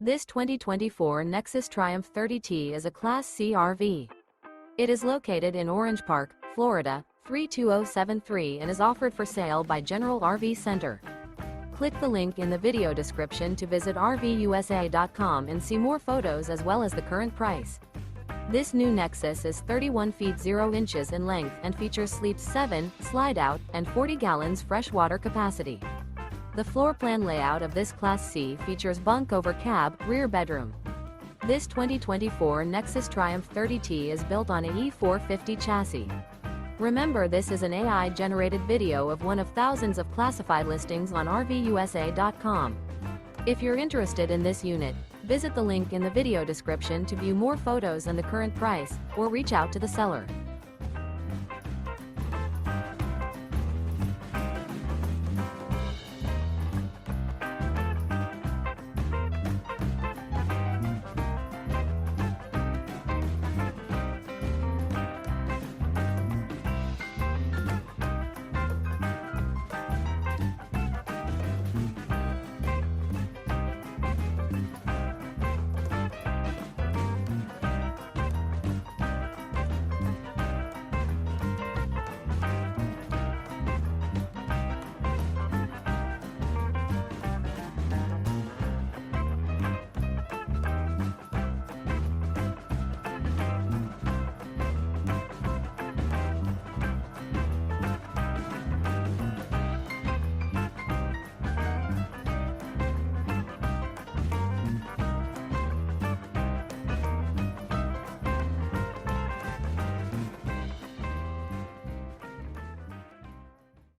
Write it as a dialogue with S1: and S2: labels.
S1: This 2024 Nexus Triumph 30T is a Class C RV. It is located in Orange Park, Florida, 32073 and is offered for sale by General RV Center. Click the link in the video description to visit RVUSA.com and see more photos as well as the current price. This new Nexus is 31 feet 0 inches in length and features Sleep 7, Slideout, and 40 gallons fresh water capacity. The floor plan layout of this Class C features Bunk Over Cab, rear bedroom. This 2024 Nexus Triumph 30T is built on a E450 chassis. Remember, this is an AI-generated video of one of thousands of classified listings on RVUSA.com. If you're interested in this unit, visit the link in the video description to view more photos and the current price, or reach out to the seller.